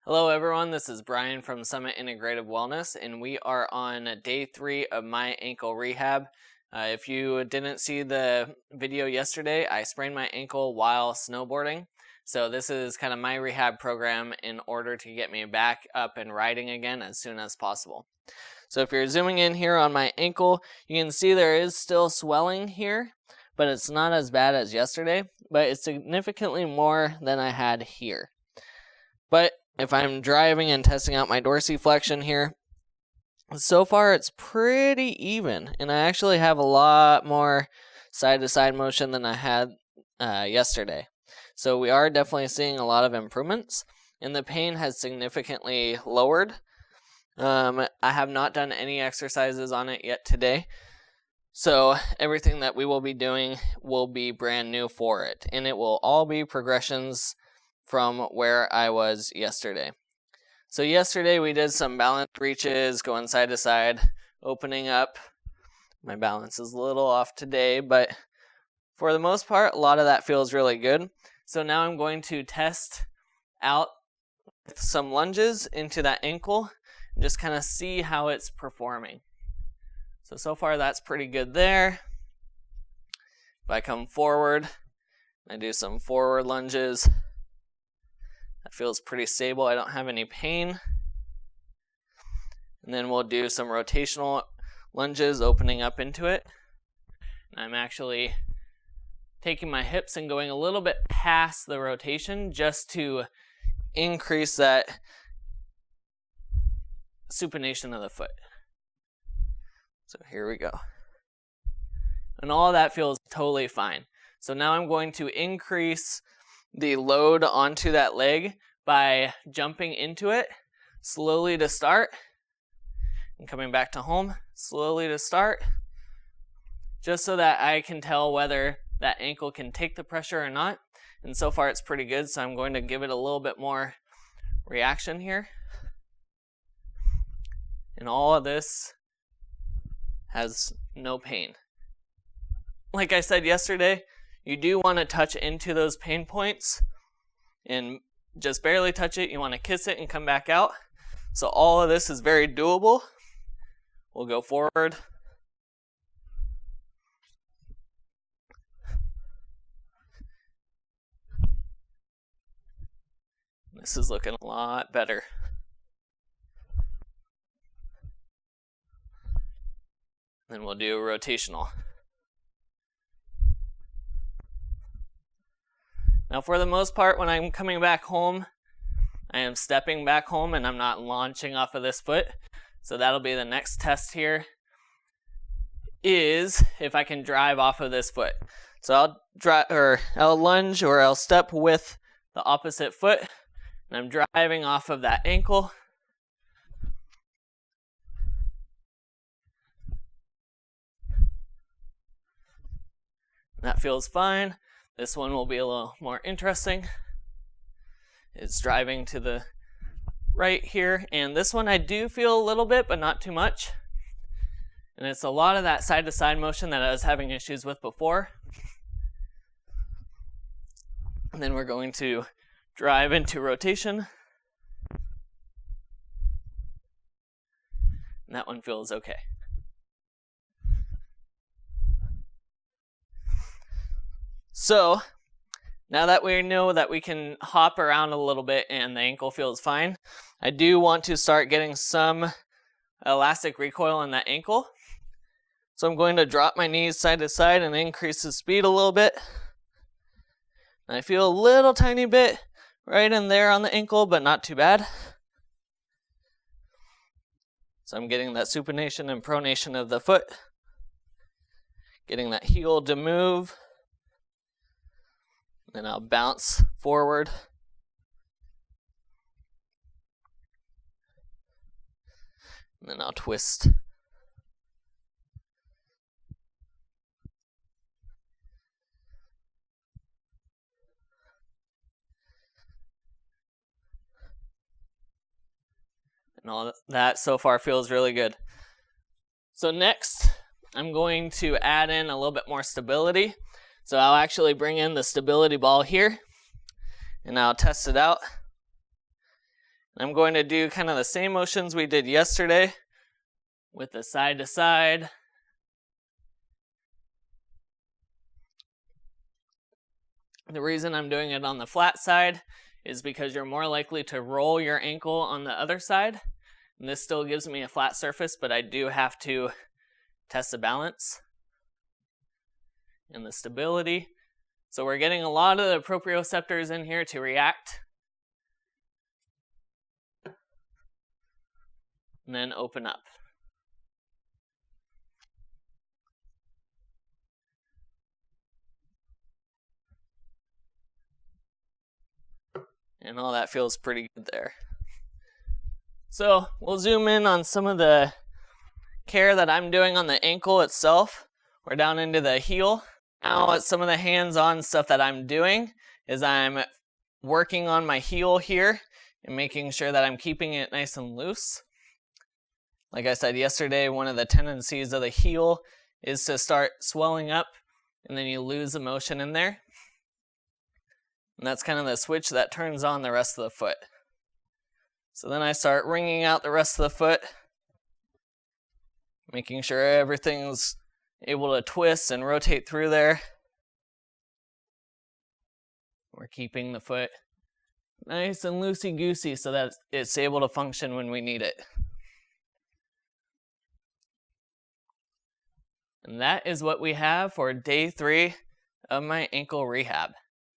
Hello everyone, this is Brian from Summit Integrative Wellness, and we are on day 3 of my ankle rehab. If you didn't see the video yesterday, I sprained my ankle while snowboarding. So this is kind of my rehab program in order to get me back up and riding again as soon as possible. So if you're zooming in here on my ankle, you can see there is still swelling here, but it's not as bad as yesterday, but it's significantly more than I had here. But if I'm driving and testing out my dorsiflexion here, so far it's pretty even, and I actually have a lot more side-to-side motion than I had yesterday. So we are definitely seeing a lot of improvements, and the pain has significantly lowered. I have not done any exercises on it yet today, so everything that we will be doing will be brand new for it, and it will all be progressions from where I was yesterday. So yesterday we did some balance reaches, going side to side, opening up. My balance is a little off today, but for the most part, a lot of that feels really good. So now I'm going to test out some lunges into that ankle and just kind of see how it's performing. So far that's pretty good there. If I come forward, I do some forward lunges. That feels pretty stable. I don't have any pain. And then we'll do some rotational lunges, opening up into it. And I'm actually taking my hips and going a little bit past the rotation just to increase that supination of the foot. So here we go. And all of that feels totally fine. So now I'm going to increase the load onto that leg by jumping into it slowly to start and coming back to home slowly to start, just so that I can tell whether that ankle can take the pressure or not. And so far it's pretty good, so I'm going to give it a little bit more reaction here. And all of this has no pain. Like I said yesterday, you do want to touch into those pain points and just barely touch it. You want to kiss it and come back out. So all of this is very doable. We'll go forward. This is looking a lot better. Then we'll do a rotational. Now for the most part, when I'm coming back home, I am stepping back home and I'm not launching off of this foot. So that'll be the next test here, is if I can drive off of this foot. So I'll lunge or I'll step with the opposite foot, and I'm driving off of that ankle. That feels fine. This one will be a little more interesting. It's driving to the right here, and this one I do feel a little bit, but not too much. And it's a lot of that side-to-side motion that I was having issues with before. And then we're going to drive into rotation. And that one feels okay. So now that we know that we can hop around a little bit and the ankle feels fine, I do want to start getting some elastic recoil in that ankle. So I'm going to drop my knees side to side and increase the speed a little bit. And I feel a little tiny bit right in there on the ankle, but not too bad. So I'm getting that supination and pronation of the foot, getting that heel to move. Then I'll bounce forward. And then I'll twist. And all that so far feels really good. So next, I'm going to add in a little bit more stability. So I'll actually bring in the stability ball here, and I'll test it out. I'm going to do kind of the same motions we did yesterday with the side to side. The reason I'm doing it on the flat side is because you're more likely to roll your ankle on the other side. And this still gives me a flat surface, but I do have to test the balance and the stability. So we're getting a lot of the proprioceptors in here to react. And then open up. And all that feels pretty good there. So we'll zoom in on some of the care that I'm doing on the ankle itself. We're down into the heel. Now some of the hands-on stuff that I'm doing is I'm working on my heel here and making sure that I'm keeping it nice and loose. Like I said yesterday, one of the tendencies of the heel is to start swelling up and then you lose the motion in there. And that's kind of the switch that turns on the rest of the foot. So then I start wringing out the rest of the foot, making sure everything's able to twist and rotate through there. We're keeping the foot nice and loosey-goosey so that it's able to function when we need it. And that is what we have for day 3 of my ankle rehab.